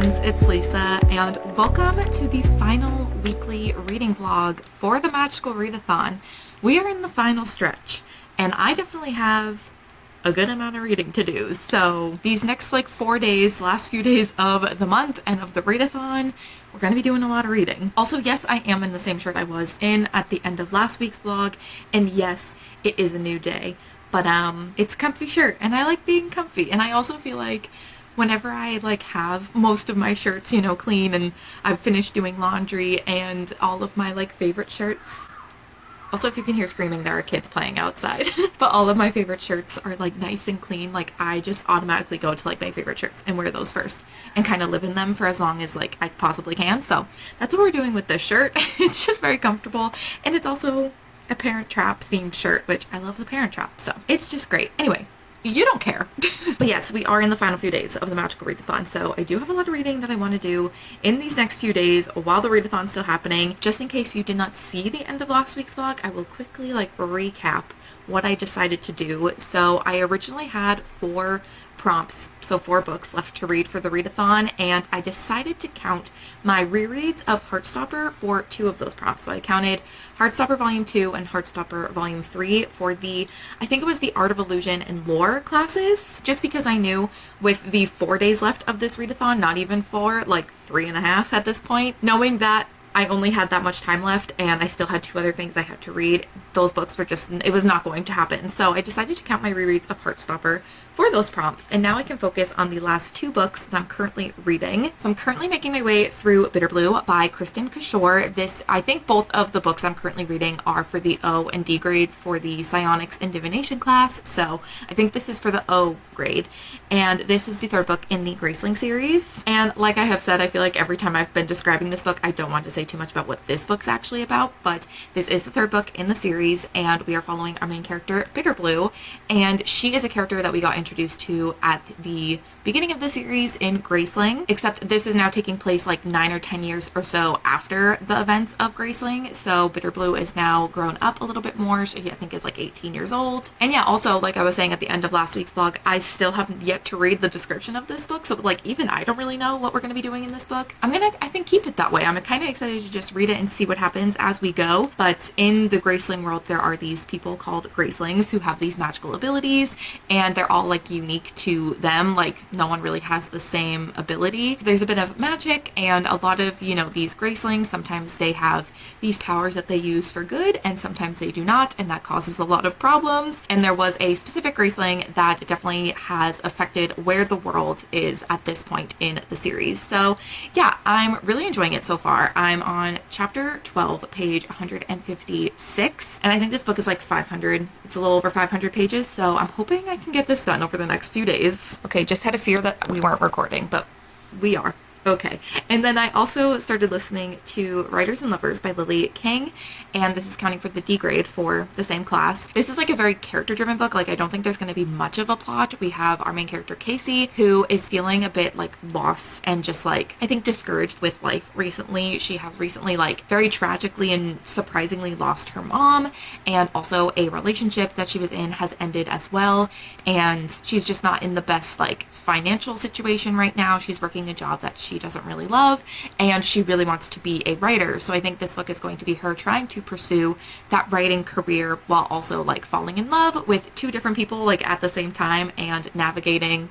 friends, it's Lisa, and welcome to the final weekly reading vlog for the Magical Readathon. We are in the final stretch, and I definitely have a good amount of reading to do. So these next 4 days, last few days of the month and of the readathon, we're going to be doing a lot of reading. Also, yes, I am in the same shirt I was in at the end of last week's vlog, and yes, it is a new day, but it's a comfy shirt, and I like being comfy. And I also feel like whenever I have most of my shirts, clean, and I've finished doing laundry and all of my favorite shirts. Also, if you can hear screaming, there are kids playing outside. But all of my favorite shirts are nice and clean. I just automatically go to my favorite shirts and wear those first and kind of live in them for as long as I possibly can. So that's what we're doing with this shirt. It's just very comfortable, and it's also a Parent Trap themed shirt, which I love the Parent Trap, so it's just great. Anyway, you don't care. But yes, we are in the final few days of the Magical Readathon, so I do have a lot of reading that I want to do in these next few days while the readathon's still happening. Just in case you did not see the end of last week's vlog, I will quickly recap what I decided to do. So I originally had 4 prompts, so 4 books left to read for the readathon, and I decided to count my rereads of Heartstopper for 2 of those prompts. So I counted Heartstopper Volume 2 and Heartstopper Volume 3 for I think it was the Art of Illusion and Lore classes, just because I knew with the 4 days left of this readathon, not even 4, 3.5 at this point, knowing that I only had that much time left and I still had 2 other things I had to read, those books were it was not going to happen. So I decided to count my rereads of Heartstopper for those prompts, and now I can focus on the last 2 books that I'm currently reading. So I'm currently making my way through Bitter Blue by Kristen Kishore. I think both of the books I'm currently reading are for the O and D grades for the Psionics and Divination class, so I think this is for the O grade, and this is the 3rd book in the Graceling series. And like I have said, I feel like every time I've been describing this book, I don't want to say too much about what this book's actually about, but this is the 3rd book in the series, and we are following our main character, Bitter Blue, and she is a character that we got introduced to at the beginning of the series in Graceling, except this is now taking place 9 or 10 years or so after the events of Graceling. So Bitter Blue is now grown up a little bit more. She, I think, is 18 years old. And yeah, also, like I was saying at the end of last week's vlog, I still haven't yet to read the description of this book, so even I don't really know what we're going to be doing in this book. I'm gonna, I think, keep it that way. I'm kind of excited to just read it and see what happens as we go. But in the Graceling world, there are these people called Gracelings who have these magical abilities, and they're all unique to them. No one really has the same ability. There's a bit of magic, and a lot of, these Gracelings, sometimes they have these powers that they use for good, and sometimes they do not, and that causes a lot of problems. And there was a specific Graceling that definitely has affected where the world is at this point in the series. So yeah, I'm really enjoying it so far. I'm on chapter 12, page 156, and I think this book is 500. It's a little over 500 pages, so I'm hoping I can get this done over the next few days. Okay, just had a fear that we weren't recording, but we are. Okay, and then I also started listening to Writers and Lovers by Lily King, and this is counting for the D grade for the same class. This is a very character-driven book. I don't think there's going to be much of a plot. We have our main character, Casey, who is feeling a bit lost and just I think discouraged with life recently. She has recently very tragically and surprisingly lost her mom, and also a relationship that she was in has ended as well, and she's just not in the best financial situation right now. She's working a job that she doesn't really love, and she really wants to be a writer. So I think this book is going to be her trying to pursue that writing career while also falling in love with 2 different people at the same time, and navigating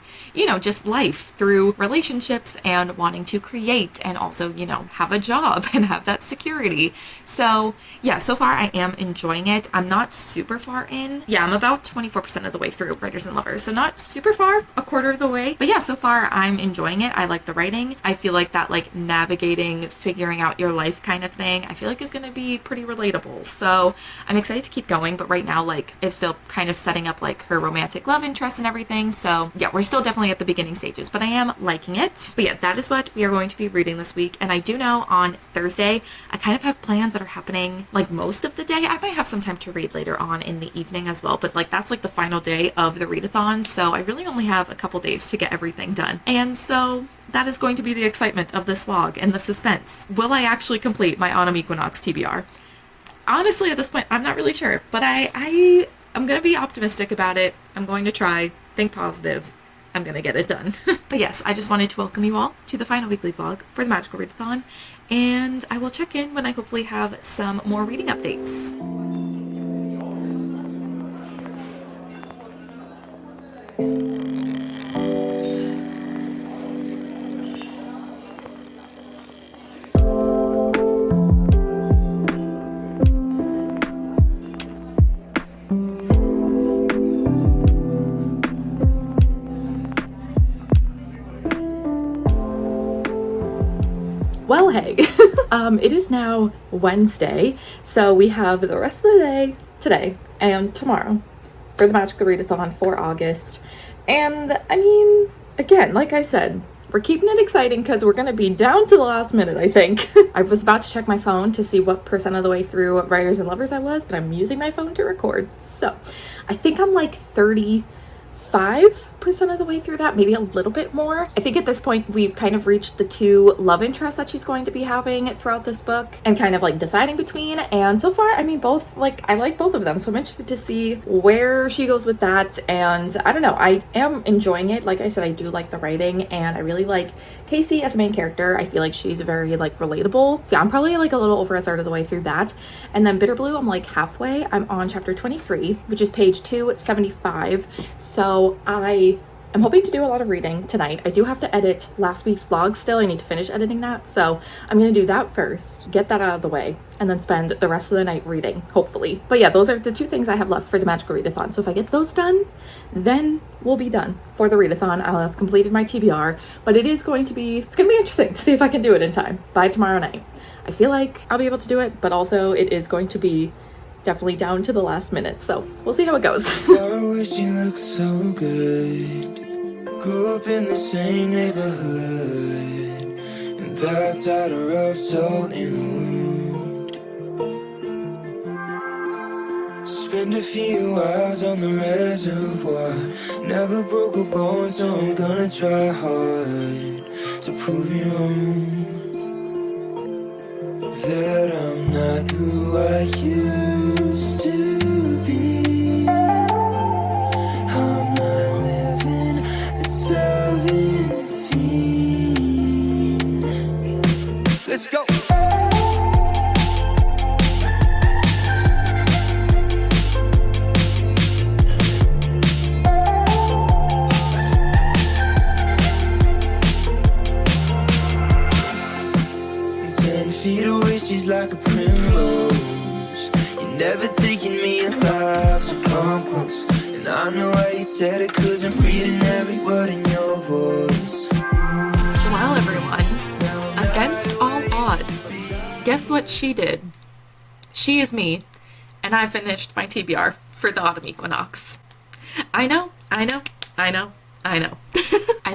just life through relationships and wanting to create and also have a job and have that security. So yeah, so far I am enjoying it. I'm not super far in. Yeah, I'm about 24% of the way through Writers and Lovers, so not super far, a quarter of the way. But yeah, so far I'm enjoying it. I like the writing. I feel that navigating, figuring out your life kind of thing, I feel is going to be pretty relatable. So I'm excited to keep going, but right now it's still kind of setting up her romantic love interest and everything. So yeah, we're still definitely at the beginning stages, but I am liking it. But yeah, that is what we are going to be reading this week. And I do know on Thursday, I kind of have plans that are happening most of the day. I might have some time to read later on in the evening as well, but that's the final day of the readathon. So I really only have a couple days to get everything done. And so that is going to be the excitement of this vlog and the suspense. Will I actually complete my autumn equinox TBR? Honestly, at this point, I'm not really sure, but I'm going to be optimistic about it. I'm going to try, think positive, I'm gonna get it done. But yes, I just wanted to welcome you all to the final weekly vlog for the Magical Readathon, and I will check in when I hopefully have some more reading updates. Well, hey, it is now Wednesday, so we have the rest of the day today and tomorrow for the Magical Readathon for August. And I mean, again, like I said, we're keeping it exciting because we're going to be down to the last minute, I think. I was about to check my phone to see what percent of the way through Writers and Lovers I was, but I'm using my phone to record. So I think I'm like 35% of the way through that, maybe a little bit more. I think at this point we've kind of reached the two love interests that she's going to be having throughout this book and kind of like deciding between, and so far I mean both, like I like both of them, so I'm interested to see where she goes with that. And I don't know, I am enjoying it. Like I said, I do like the writing and I really like Casey as a main character. I feel like she's very like relatable. So I'm probably like a little over a third of the way through that. And then Bitter Blue, I'm like halfway. I'm on chapter 23, which is page 275. So I'm hoping to do a lot of reading tonight. I do have to edit last week's vlog still. I need to finish editing that. So I'm going to do that first, get that out of the way, and then spend the rest of the night reading, hopefully. But yeah, those are the two things I have left for the Magical Readathon. So if I get those done, then we'll be done for the readathon. I'll have completed my TBR, but it's going to be interesting to see if I can do it in time by tomorrow night. I feel like I'll be able to do it, but also it is going to be definitely down to the last minute. So we'll see how it goes. I wish you looked so good. Grew up in the same neighborhood, and that's how to rub salt in the wound. Spend a few hours on the reservoir. Never broke a bone, so I'm gonna try hard to prove you wrong. That I'm not who I used to be. I'm not living at 17. Let's go. Feet away, she's like a primrose. You're never taking me alive, so come close. And I know why you said it, 'cause I'm reading every word in your voice. Well, everyone, against all odds, guess what she did? She is me, and I finished my TBR for the autumn equinox. I know. I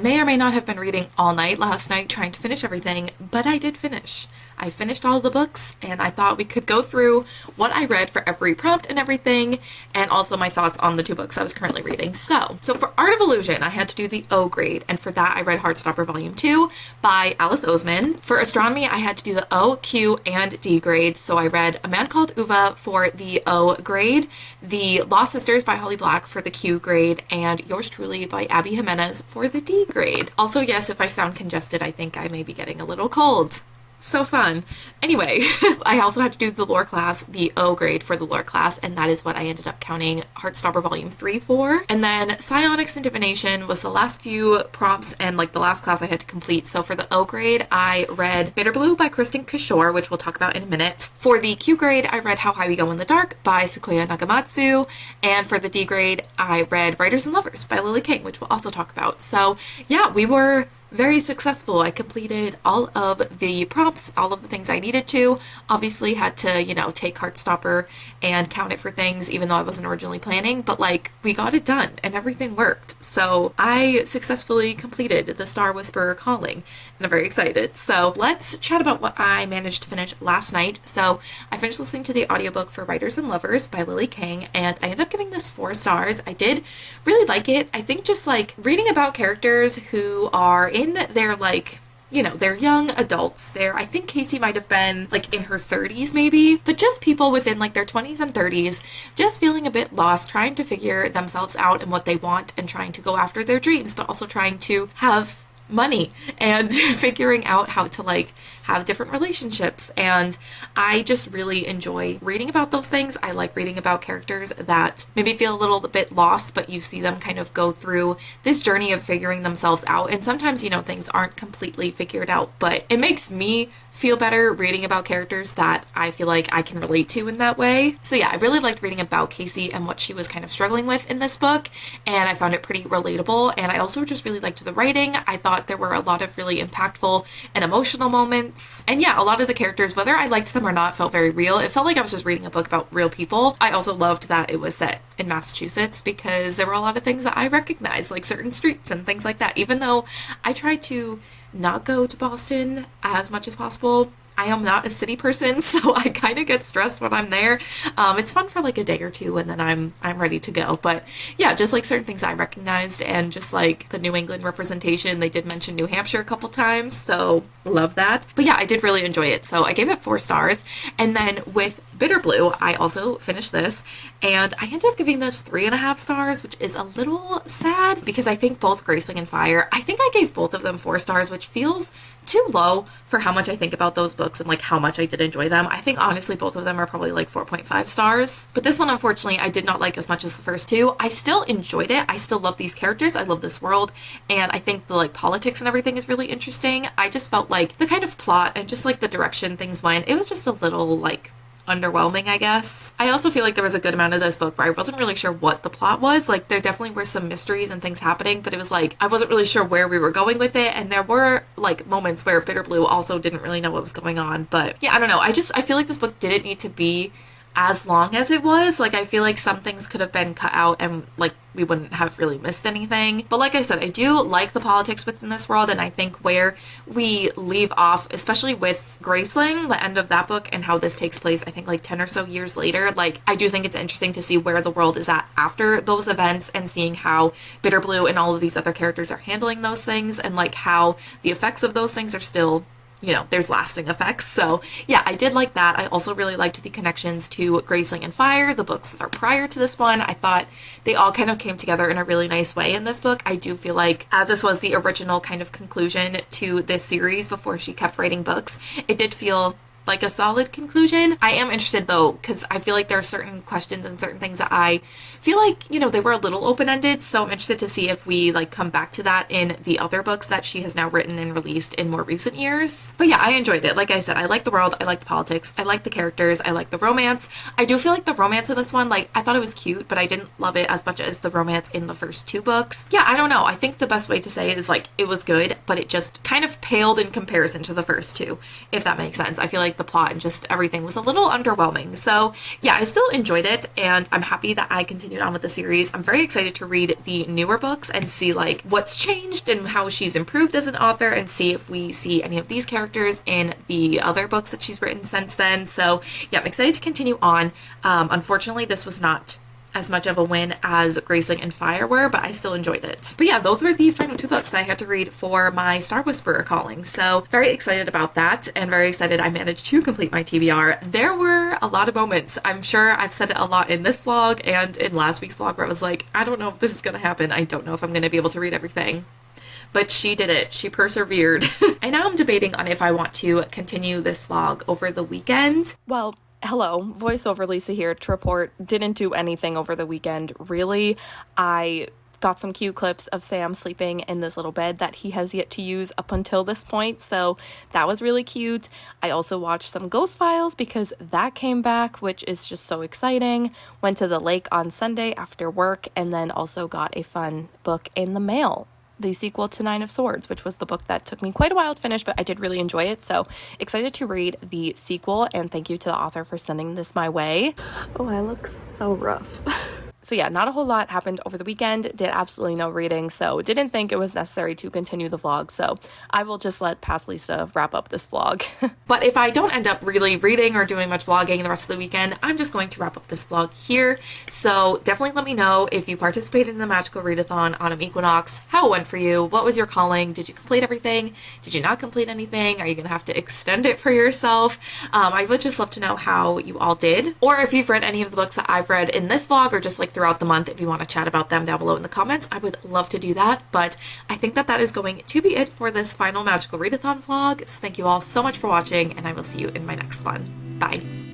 may or may not have been reading all night last night trying to finish everything, but I did finish. I finished all the books, and I thought we could go through what I read for every prompt and everything, and also my thoughts on the two books I was currently reading. So for Art of Illusion, I had to do the O grade, and for that I read Heartstopper Volume 2 by Alice Oseman. For Astronomy, I had to do the O, Q, and D grades, so I read A Man Called Uva for the O grade, The Lost Sisters by Holly Black for the Q grade, and Yours Truly by Abby Jimenez for the D grade. Also, yes, if I sound congested, I think I may be getting a little cold. So fun. Anyway, I also had to do the lore class, the O grade for the lore class, and that is what I ended up counting Heartstopper Volume 3 for. And then Psionics and Divination was the last few prompts and like the last class I had to complete. So for the O grade, I read Bitter Blue by Kristen Kishore, which we'll talk about in a minute. For the Q grade, I read How High We Go in the Dark by Sukoya Nagamatsu. And for the D grade, I read Writers and Lovers by Lily King, which we'll also talk about. So yeah, we were very successful. I completed all of the prompts, all of the things I needed to. Obviously had to, take Heartstopper and count it for things, even though I wasn't originally planning, but like we got it done and everything worked. So I successfully completed the Star Whisperer Calling and I'm very excited. So let's chat about what I managed to finish last night. So I finished listening to the audiobook for Writers and Lovers by Lily King, and I ended up giving this 4 stars. I did really like it. I think just like reading about characters who are in their like you know, they're young adults. I think Casey might have been like in her 30s maybe, but just people within like their 20s and 30s, just feeling a bit lost, trying to figure themselves out and what they want and trying to go after their dreams, but also trying to have money and figuring out how to like have different relationships. And I just really enjoy reading about those things. I like reading about characters that maybe feel a little bit lost, but you see them kind of go through this journey of figuring themselves out. And sometimes, you know, things aren't completely figured out, but it makes me feel better reading about characters that I feel like I can relate to in that way. So yeah, I really liked reading about Casey and what she was kind of struggling with in this book, and I found it pretty relatable. And I also just really liked the writing. I thought there were a lot of really impactful and emotional moments. And yeah, a lot of the characters, whether I liked them or not, felt very real. It felt like I was just reading a book about real people. I also loved that it was set in Massachusetts because there were a lot of things that I recognized, like certain streets and things like that. Even though I tried to not go to Boston as much as possible, I am not a city person, so I kind of get stressed when I'm there. It's fun for like a day or two, and then I'm ready to go. But yeah, just like certain things I recognized, and just like the New England representation. They did mention New Hampshire a couple times, so love that. But yeah, I did really enjoy it, so I gave it 4 stars. And then with Bitter Blue, I also finished this, and I ended up giving this 3.5 stars, which is a little sad because I think both Graceling and Fire, I think I gave both of them 4 stars, which feels too low for how much I think about those books and like how much I did enjoy them. I think honestly both of them are probably like 4.5 stars. But this one, unfortunately, I did not like as much as the first two. I still enjoyed it. I still love these characters. I love this world. And I think the like politics and everything is really interesting. I just felt like the kind of plot and just like the direction things went, it was just a little like underwhelming, I guess. I also feel like there was a good amount of this book where I wasn't really sure what the plot was. Like there definitely were some mysteries and things happening, but it was like I wasn't really sure where we were going with it, and there were like moments where Bitter Blue also didn't really know what was going on. But yeah, I don't know. I feel like this book didn't need to be as long as it was. Like I feel like some things could have been cut out and like we wouldn't have really missed anything. But like I said, I do like the politics within this world, and I think where we leave off, especially with Graceling, the end of that book and how this takes place, I think like 10 or so years later, like I do think it's interesting to see where the world is at after those events and seeing how Bitter Blue and all of these other characters are handling those things, and like how the effects of those things are still, you know, there's lasting effects. So yeah, I did like that. I also really liked the connections to Graceling and Fire, the books that are prior to this one. I thought they all kind of came together in a really nice way in this book. I do feel like, as this was the original kind of conclusion to this series before she kept writing books, it did feel like a solid conclusion. I am interested though, because I feel like there are certain questions and certain things that I feel like, you know, they were a little open-ended, so I'm interested to see if we like come back to that in the other books that she has now written and released in more recent years. But yeah, I enjoyed it. Like I said, I like the world, I like the politics, I like the characters, I like the romance. I do feel like the romance in this one, like I thought it was cute, but I didn't love it as much as the romance in the first 2 books. Yeah, I don't know. I think the best way to say it is like it was good, but it just kind of paled in comparison to the first 2, if that makes sense. I feel like the plot and just everything was a little underwhelming. So yeah, I still enjoyed it, and I'm happy that I continued on with the series. I'm very excited to read the newer books and see like what's changed and how she's improved as an author, and see if we see any of these characters in the other books that she's written since then. So yeah, I'm excited to continue on. Unfortunately, this was not as much of a win as Graceling and Fire were, but I still enjoyed it. But yeah, those were the final 2 books that I had to read for my Star Whisperer calling. So very excited about that, and very excited I managed to complete my TBR. There were a lot of moments. I'm sure I've said it a lot in this vlog and in last week's vlog where I was like, I don't know if this is gonna happen. I don't know if I'm gonna be able to read everything. But she did it. She persevered. And now I'm debating on if I want to continue this vlog over the weekend. Well, hello, voiceover Lisa here to report. Didn't do anything over the weekend, really. I got some cute clips of Sam sleeping in this little bed that he has yet to use up until this point, so that was really cute. I also watched some Ghost Files because that came back, which is just so exciting. Went to the lake on Sunday after work, and then also got a fun book in the mail, the sequel to 9 of Swords, which was the book that took me quite a while to finish, but I did really enjoy it. So excited to read the sequel, and thank you to the author for sending this my way. Oh, I look so rough. So yeah, not a whole lot happened over the weekend, did absolutely no reading, so didn't think it was necessary to continue the vlog, so I will just let Past Lisa wrap up this vlog. But if I don't end up really reading or doing much vlogging the rest of the weekend, I'm just going to wrap up this vlog here. So definitely let me know if you participated in the Magical Readathon Autumn Equinox, how it went for you, what was your calling, did you complete everything, did you not complete anything, are you going to have to extend it for yourself? I would just love to know how you all did, or if you've read any of the books that I've read in this vlog, or just like throughout the month, if you want to chat about them down below in the comments, I would love to do that. But I think that is going to be it for this final Magical Readathon vlog. So thank you all so much for watching, and I will see you in my next one. Bye.